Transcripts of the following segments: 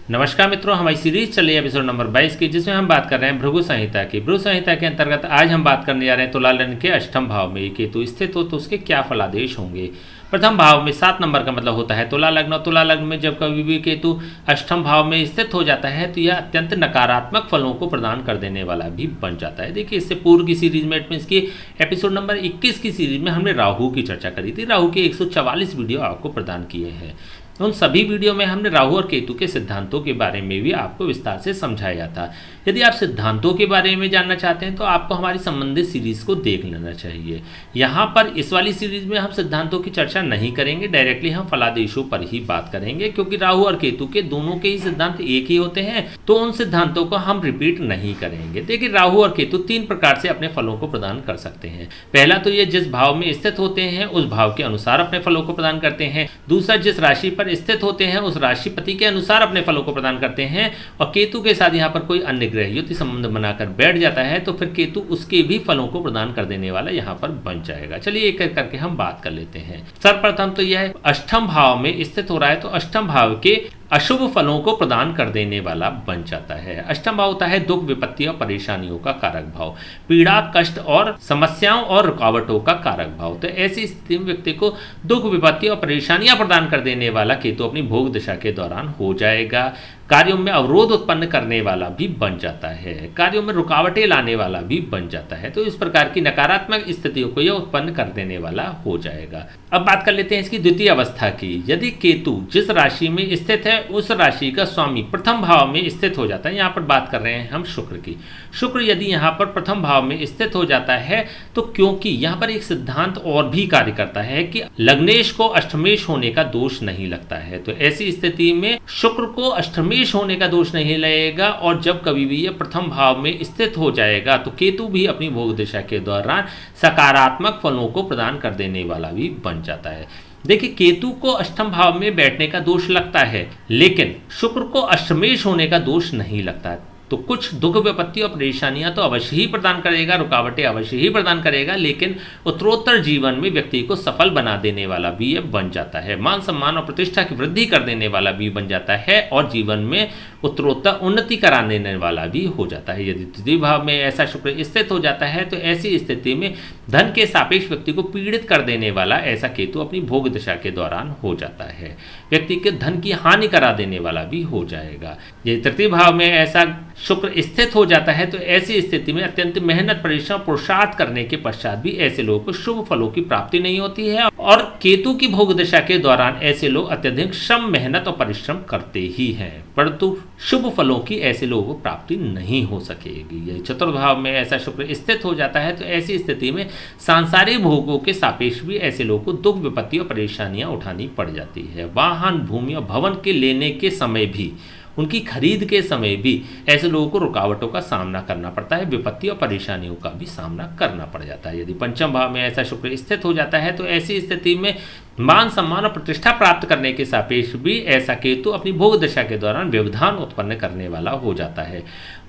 नमस्कार मित्रों, हमारी सीरीज चल रही है एपिसोड नंबर 22 की, जिसमें हम बात कर रहे हैं भृगु संहिता की। भृगु संहिता के अंतर्गत आज हम बात करने जा रहे हैं तुला लग्न के अष्टम भाव में केतु स्थित हो तो उसके क्या फलादेश होंगे। प्रथम भाव में 7 नंबर का मतलब होता है तुला लग्न। तुला लग्न में जब कभी भी केतु अष्टम भाव में स्थित हो जाता है तो यह अत्यंत नकारात्मक फलों को प्रदान कर देने वाला भी बन जाता है। देखिए, इससे पूर्व की सीरीज में इसकी एपिसोड नंबर 21 की सीरीज में हमने राहु की चर्चा करी थी। राहु के 144 वीडियो आपको प्रदान किए हैं। उन सभी वीडियो में हमने राहु और केतु के सिद्धांतों के बारे में भी आपको विस्तार से समझाया था। यदि आप सिद्धांतों के बारे में जानना चाहते हैं तो आपको हमारी संबंधित सीरीज को देख लेना चाहिए। यहाँ पर इस वाली सीरीज में हम सिद्धांतों की चर्चा नहीं करेंगे, डायरेक्टली हम फलादेशों पर ही बात करेंगे, क्योंकि राहु और केतु के दोनों के ही सिद्धांत एक ही होते हैं, तो उन सिद्धांतों को हम रिपीट नहीं करेंगे। देखिए, राहु और केतु 3 प्रकार से अपने फलों को प्रदान कर सकते हैं। पहला तो ये जिस भाव में स्थित होते हैं उस भाव के अनुसार अपने फलों को प्रदान करते हैं। दूसरा, जिस राशि पर स्थित होते हैं उस राशिपति के अनुसार अपने फलों को प्रदान करते हैं। और केतु के साथ यहाँ पर कोई अन्य ग्रह युति संबंध बनाकर बैठ जाता है तो फिर केतु उसके भी फलों को प्रदान कर देने वाला यहाँ पर बन जाएगा। चलिए एक एक करके हम बात कर लेते हैं। सर्वप्रथम तो यह अष्टम भाव में स्थित हो रहा है तो अष्टम भाव के अशुभ फलों को प्रदान कर देने वाला बन जाता है। अष्टम भाव होता है दुख, विपत्ति और परेशानियों का कारक भाव, पीड़ा, कष्ट और समस्याओं और रुकावटों का कारक भाव। तो ऐसी स्थिति में व्यक्ति को दुख, विपत्ति और परेशानियां प्रदान कर देने वाला केतु अपनी भोग दशा के दौरान हो जाएगा। कार्यों में अवरोध उत्पन्न करने वाला भी बन जाता है, कार्यों में रुकावटें लाने वाला भी बन जाता है। तो इस प्रकार की नकारात्मक स्थितियों को यह उत्पन्न कर देने वाला हो जाएगा। अब बात कर लेते हैं इसकी द्वितीय अवस्था की। यदि केतु जिस राशि में स्थित है उस राशि का स्वामी प्रथम भाव में स्थित हो जाता है, यहाँ पर बात कर रहे हैं हम शुक्र की। शुक्र यदि यहाँ पर प्रथम भाव में स्थित हो जाता है तो क्योंकि यहाँ पर एक सिद्धांत और भी कार्य करता है कि लग्नेश को अष्टमेश होने का दोष नहीं लगता है, तो ऐसी स्थिति में शुक्र को अष्टमेश होने का दोष नहीं लगेगा। और जब कभी भी यह प्रथम भाव में स्थित हो जाएगा तो केतु भी अपनी भोग दशा के दौरान सकारात्मक फलों को प्रदान कर देने वाला भी बन जाता है। देखिए, केतु को अष्टम भाव में बैठने का दोष लगता है, लेकिन शुक्र को अष्टमेश होने का दोष नहीं लगता है। तो कुछ दुख, विपत्ति और परेशानियां तो अवश्य ही प्रदान करेगा, रुकावटें अवश्य ही प्रदान करेगा, लेकिन उत्तरोत्तर जीवन में व्यक्ति को सफल बना देने वाला भी ये बन जाता है। मान सम्मान और प्रतिष्ठा की वृद्धि कर देने वाला भी बन जाता है और जीवन में उत्तरोत्तर उन्नति करा देने वाला भी हो जाता है। यदि द्वितीय भाव में ऐसा शुक्र स्थित हो जाता है तो ऐसी स्थिति में धन के सापेक्ष व्यक्ति को पीड़ित कर देने वाला ऐसा केतु अपनी भोग दशा के दौरान हो जाता है। व्यक्ति के धन की हानि करा देने वाला भी हो जाएगा। यदि तृतीय भाव में ऐसा शुक्र स्थित हो जाता है तो ऐसी स्थिति में अत्यंत मेहनत, परिश्रम, पुरुषार्थ करने के पश्चात भी ऐसे लोगों को शुभ फलों की प्राप्ति नहीं होती है। और केतु की भोग दशा के दौरान ऐसे लोग अत्यधिक श्रम, मेहनत और परिश्रम करते ही हैं, परंतु शुभ फलों की ऐसे लोगों को प्राप्ति नहीं हो सकेगी। यदि चतुर्थ भाव में ऐसा शुक्र स्थित हो जाता है तो ऐसी स्थिति में सांसारिक भोगों के सापेक्ष भी ऐसे लोगों को दुख, विपत्ति और परेशानियां उठानी पड़ जाती है। वाहन, भूमि और भवन के लेने के समय भी, उनकी खरीद के समय भी ऐसे लोगों को रुकावटों का सामना करना पड़ता है, विपत्ति और परेशानियों का भी सामना करना पड़ जाता है। यदि पंचम भाव में ऐसा शुक्र स्थित हो जाता है तो ऐसी स्थिति में मान, सम्मान और प्रतिष्ठा प्राप्त करने के सापेक्ष भी ऐसा केतु अपनी भोग दशा के दौरान व्यवधान उत्पन्न करने वाला हो जाता है।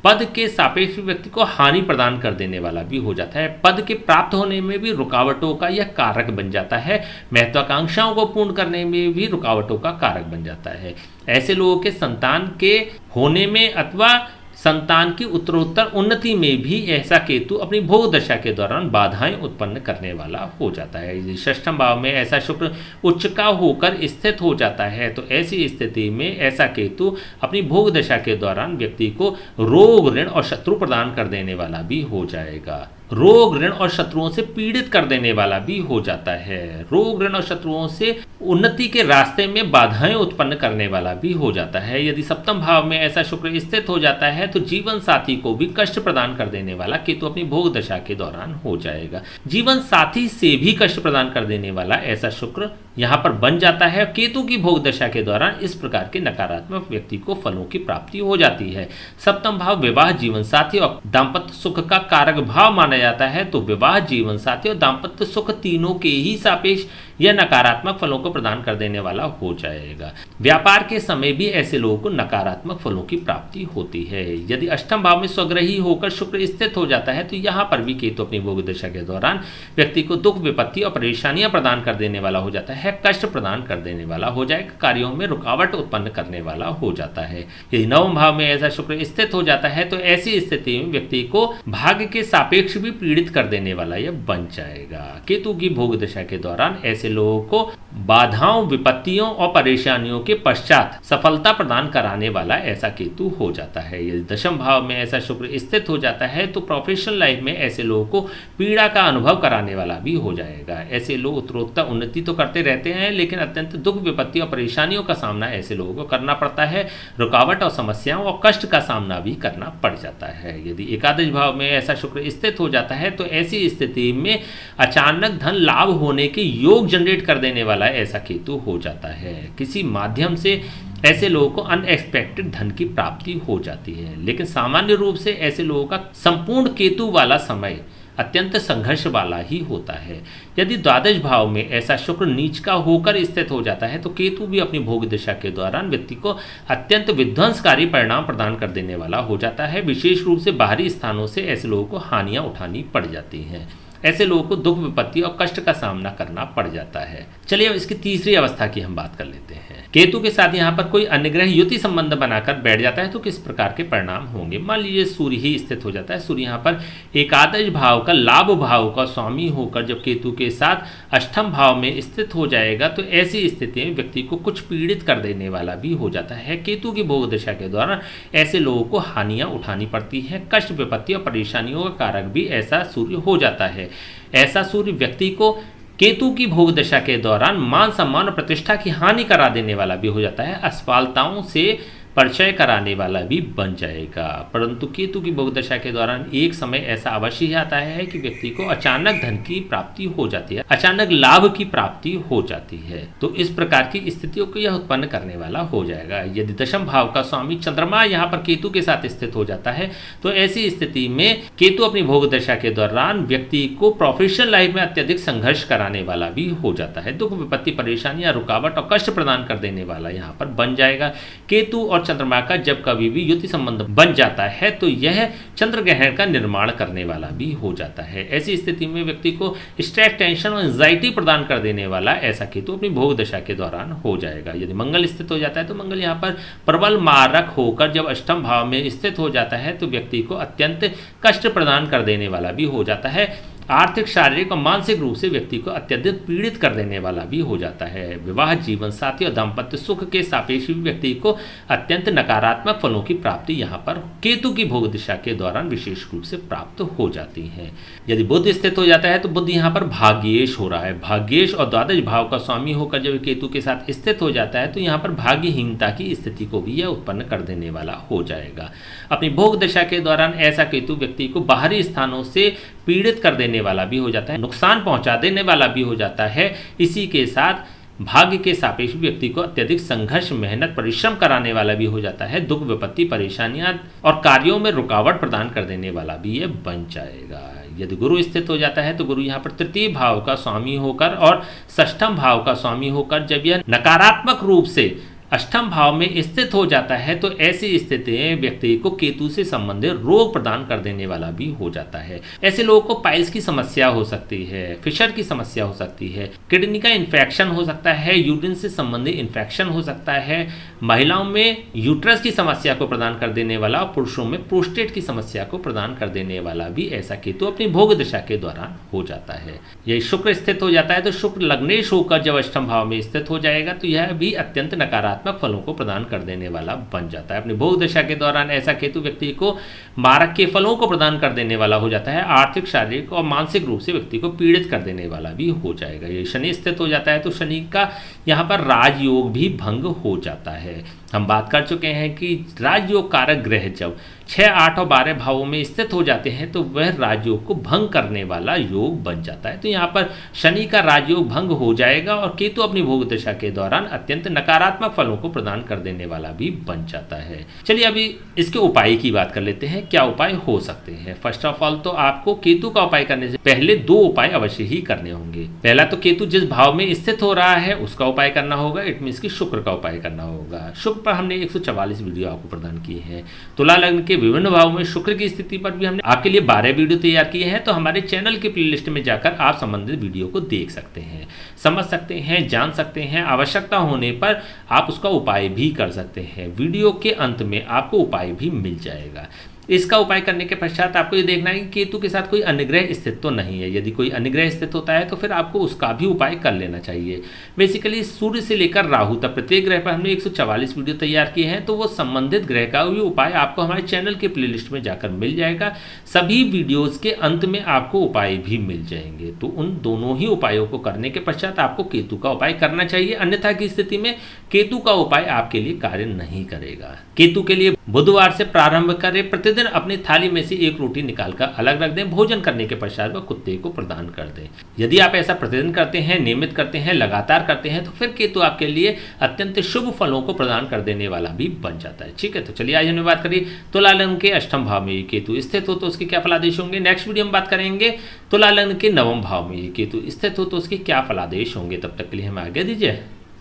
पद के सापेक्ष व्यक्ति को हानि प्रदान कर देने वाला भी हो जाता है। पद के प्राप्त होने में भी रुकावटों का यह कारक बन जाता है। महत्वाकांक्षाओं को पूर्ण करने में भी रुकावटों का कारक बन जाता है। ऐसे लोगों के संतान के होने में अथवा संतान की उत्तरोत्तर उन्नति में भी ऐसा केतु अपनी भोग दशा के दौरान बाधाएं उत्पन्न करने वाला हो जाता है। यदि षष्ठम भाव में ऐसा शुक्र उच्च का होकर स्थित हो जाता है तो ऐसी स्थिति में ऐसा केतु अपनी भोग दशा के दौरान व्यक्ति को रोग, ऋण और शत्रु प्रदान कर देने वाला भी हो जाएगा। रोग, ऋण और शत्रुओं से पीड़ित कर देने वाला भी हो जाता है। रोग, ऋण और शत्रुओं से उन्नति के रास्ते में बाधाएं उत्पन्न करने वाला भी हो जाता है। यदि सप्तम भाव में ऐसा शुक्र स्थित हो जाता है तो जीवन साथी को भी कष्ट प्रदान कर देने वाला केतु अपनी भोग दशा के दौरान हो जाएगा। जीवन साथी से भी कष्ट प्रदान कर देने वाला ऐसा शुक्र यहाँ पर बन जाता है। केतु की भोग दशा के दौरान इस प्रकार के नकारात्मक व्यक्ति को फलों की प्राप्ति हो जाती है। सप्तम भाव विवाह, जीवन साथी और दाम्पत्य सुख का कारक भाव माना जाता है, तो विवाह, जीवन साथी और दाम्पत्य सुख तीनों के ही सापेक्ष यह नकारात्मक फलों को प्रदान कर देने वाला हो जाएगा। व्यापार के समय भी ऐसे लोगों को नकारात्मक फलों की प्राप्ति होती है। यदि अष्टम भाव में स्वग्रही होकर शुक्र स्थित हो जाता है तो यहाँ पर भी केतु अपनी भोग दशा के दौरान व्यक्ति को दुख, विपत्ति और परेशानियां प्रदान कर देने वाला हो जाता है, कष्ट प्रदान कर देने वाला हो जाएगा, कार्यों में रुकावट उत्पन्न करने वाला हो जाता है। यदि नवम भाव में ऐसा शुक्र स्थित हो जाता है तो ऐसी स्थिति में व्यक्ति को भाग्य के सापेक्ष भी पीड़ित कर देने वाला यह बन जाएगा। केतु की भोग दशा के दौरान ऐसे लोगों को बाधाओं, विपत्तियों और परेशानियों के पश्चात सफलता प्रदान कराने वाला ऐसा केतु हो जाता है। यदि दशम भाव में ऐसा शुक्र स्थित हो जाता है तो प्रोफेशनल लाइफ में ऐसे लोगों को पीड़ा का अनुभव कराने वाला भी हो जाएगा। ऐसे लोग उत्तरोत्तर उन्नति तो करते रहते हैं, लेकिन अत्यंत दुख, विपत्ति और परेशानियों का सामना ऐसे लोगों को करना पड़ता है। रुकावट और समस्याओं और कष्ट का सामना भी करना पड़ जाता है। यदि एकादश भाव में ऐसा शुक्र स्थित हो जाता है तो ऐसी स्थिति में अचानक धन लाभ होने के योग जनरेट कर देने वाला ऐसा केतु हो जाता है। किसी माध्यम से ऐसे लोगों को अनएक्सपेक्टेड धन की प्राप्ति हो जाती है, लेकिन सामान्य रूप से ऐसे लोगों का संपूर्ण केतु वाला समय अत्यंत संघर्ष वाला ही होता है। यदि द्वादश भाव में ऐसा शुक्र नीच का होकर स्थित हो जाता है तो केतु भी अपनी भोग दशा के दौरान व्यक्ति को अत्यंत विध्वंसकारी परिणाम प्रदान कर देने वाला हो जाता है। विशेष रूप से बाहरी स्थानों से ऐसे लोगों को हानियां उठानी पड़ जाती हैं। ऐसे लोगों को दुख, विपत्ति और कष्ट का सामना करना पड़ जाता है। चलिए अब इसकी तीसरी अवस्था की हम बात कर लेते हैं। केतु के साथ यहाँ पर कोई अन्य ग्रह युति संबंध बनाकर बैठ जाता है तो किस प्रकार के परिणाम होंगे। मान लीजिए सूर्य ही स्थित हो जाता है। सूर्य यहाँ पर एकादश भाव का, लाभ भाव का स्वामी होकर जब केतु के साथ अष्टम भाव में स्थित हो जाएगा तो ऐसी स्थिति में व्यक्ति को कुछ पीड़ित कर देने वाला भी हो जाता है। केतु की भोग दशा के दौरान ऐसे लोगों को हानियां उठानी पड़ती है। कष्ट, विपत्ति और परेशानियों का कारक भी ऐसा सूर्य हो जाता है। ऐसा सूर्य व्यक्ति को केतु की भोग दशा के दौरान मान, सम्मान और प्रतिष्ठा की हानि करा देने वाला भी हो जाता है। असफलताओं से परिचय कराने वाला भी बन जाएगा। परंतु केतु की भोग दशा के दौरान एक समय ऐसा अवश्य ही आता है कि व्यक्ति को अचानक धन की प्राप्ति हो जाती है, अचानक लाभ की प्राप्ति हो जाती है। तो इस प्रकार की स्थितियों को यह उत्पन्न करने वाला हो जाएगा। यदि दशम भाव का स्वामी चंद्रमा यहाँ पर केतु के साथ स्थित हो जाता है तो ऐसी स्थिति में केतु अपनी भोग दशा के दौरान व्यक्ति को प्रोफेशनल लाइफ में अत्यधिक संघर्ष कराने वाला भी हो जाता है। दुख, विपत्ति, परेशानियां, रुकावट और कष्ट प्रदान कर देने वाला यहाँ पर बन जाएगा। केतु और चंद्रमा का जब कभी भी युति संबंध बन जाता है तो यह चंद्र ग्रहण का निर्माण करने वाला भी हो जाता है। ऐसी स्थिति में व्यक्ति को स्ट्रेस, टेंशन और एंजाइटी प्रदान कर देने वाला ऐसा केतु अपनी भोग दशा के दौरान हो जाएगा। यदि मंगल स्थित हो जाता है तो मंगल यहाँ पर प्रबल मारक होकर जब अष्टम भाव में स्थित हो जाता है तो व्यक्ति को अत्यंत कष्ट प्रदान कर देने वाला भी हो जाता है। आर्थिक, शारीरिक और मानसिक रूप से व्यक्ति को अत्यधिक पीड़ित कर देने वाला भी हो जाता है। विवाह, जीवन साथी और दाम्पत्य सुख के सापेक्ष भी व्यक्ति को अत्यंत नकारात्मक फलों की प्राप्ति यहाँ पर केतु की भोग दिशा के दौरान विशेष रूप से प्राप्त हो जाती है। यदि बुध स्थित हो जाता है तो बुध यहाँ पर भाग्येश हो रहा है। भाग्येश और द्वादश भाव का स्वामी होकर जब केतु के साथ स्थित हो जाता है तो यहाँ पर भाग्यहीनता की स्थिति को भी यह उत्पन्न कर देने वाला हो जाएगा। अपनी भोग दशा के दौरान ऐसा केतु व्यक्ति को बाहरी स्थानों से पीड़ित कर देने वाला भी हो जाता है, नुकसान पहुंचा देने वाला भी हो जाता है। इसी के साथ भाग्य के सापेक्ष व्यक्ति को अत्यधिक संघर्ष, मेहनत, परिश्रम कराने वाला भी हो जाता है। दुख, विपत्ति, परेशानियां और कार्यों में रुकावट प्रदान कर देने वाला भी ये बन जाएगा। यदि गुरु स्थित हो जाता है तो गुरु यहाँ पर तृतीय भाव का स्वामी होकर और षष्ठम भाव का स्वामी होकर जब यह नकारात्मक रूप से अष्टम भाव में स्थित हो जाता है तो ऐसी स्थिति में व्यक्ति को केतु से संबंधित रोग प्रदान कर देने वाला भी हो जाता है। ऐसे लोगों को पाइल्स की समस्या हो सकती है, फिशर की समस्या हो सकती है, किडनी का इन्फेक्शन हो सकता है, यूरिन से संबंधित इन्फेक्शन हो सकता है, महिलाओं में यूट्रस की समस्या को प्रदान कर देने वाला और पुरुषों में प्रोस्टेट की समस्या को प्रदान कर देने वाला भी ऐसा केतु अपनी भोग दशा के दौरान हो जाता है। यह शुक्र स्थित हो जाता है तो शुक्र लग्नेश होकर जब अष्टम भाव में स्थित हो जाएगा तो यह भी अत्यंत नकारात्मक फलों को प्रदान कर देने वाला बन जाता है। अपनी भोग दशा के दौरान ऐसा केतु व्यक्ति को मारक के फलों को प्रदान कर देने वाला हो जाता है। आर्थिक, शारीरिक और मानसिक रूप से व्यक्ति को पीड़ित कर देने वाला भी हो जाएगा। ये शनि स्थित हो जाता है तो शनि का यहाँ पर राजयोग भी भंग हो जाता है। हम बात कर चुके हैं कि राजयोग कारक ग्रह जब 6, 8 और 12 भावों में स्थित हो जाते हैं तो वह राजयोग को भंग करने वाला योग बन जाता है। तो यहाँ पर शनि का राजयोग भंग हो जाएगा और केतु अपनी भोग दशा के दौरान अत्यंत नकारात्मक फल फलों को प्रदान कर देने वाला भी बन जाता है। चलिए अभी इसके उपाय की बात कर लेते हैं, क्या उपाय हो सकते हैं। फर्स्ट ऑफ ऑल तो आपको केतु का उपाय करने से पहले 2 उपाय अवश्य ही करने होंगे। पहला तो केतु जिस भाव में स्थित हो रहा है उसका उपाय करना होगा, इट मीन्स कि शुक्र का उपाय करना होगा। शुक्र पर हमने 144 वीडियो आपको प्रदान किए हैं। तुला लग्न के विभिन्न भावों में शुक्र की स्थिति पर भी हमने आपके लिए 12 वीडियो तैयार किए हैं, तो हमारे चैनल की प्लेलिस्ट में जाकर आप संबंधित वीडियो को देख सकते हैं, समझ सकते हैं, जान सकते हैं। आवश्यकता होने पर आप उसका उपाय भी कर सकते हैं। वीडियो के अंत में आपको उपाय भी मिल जाएगा। इसका उपाय करने के पश्चात आपको ये देखना है कि केतु के साथ कोई अन्यग्रह स्थित तो नहीं है। यदि कोई अन्यग्रह स्थित होता है तो फिर आपको उसका भी उपाय कर लेना चाहिए। बेसिकली सूर्य से लेकर राहु तक प्रत्येक ग्रह पर हमने 144 वीडियो तैयार किए हैं, तो वो संबंधित ग्रह का भी उपाय आपको हमारे चैनल के प्लेलिस्ट में जाकर मिल जाएगा। सभी वीडियोज़ के अंत में आपको उपाय भी मिल जाएंगे। तो उन दोनों ही उपायों को करने के पश्चात आपको केतु का उपाय करना चाहिए, अन्यथा की स्थिति में केतु का उपाय आपके लिए कार्य नहीं करेगा। केतु के लिए बुधवार से प्रारंभ करें। प्रतिदिन अपनी थाली में से 1 रोटी निकालकर अलग रख दें। भोजन करने के पश्चात वह कुत्ते को प्रदान कर दें। यदि आप ऐसा प्रतिदिन करते हैं, नियमित करते हैं, लगातार करते हैं, तो फिर केतु आपके लिए अत्यंत शुभ फलों को प्रदान कर देने वाला भी बन जाता है। ठीक है, तो चलिए आज हमने बात करी तुला लग्न के अष्टम भाव में ये केतु स्थित हो तो उसके क्या फलादेश होंगे। नेक्स्ट वीडियो में बात करेंगे तुला लग्न के 9वें भाव में ये केतु स्थित हो तो उसके क्या फलादेश होंगे। तब तक के लिए हमें आगे दीजिए,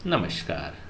नमस्कार।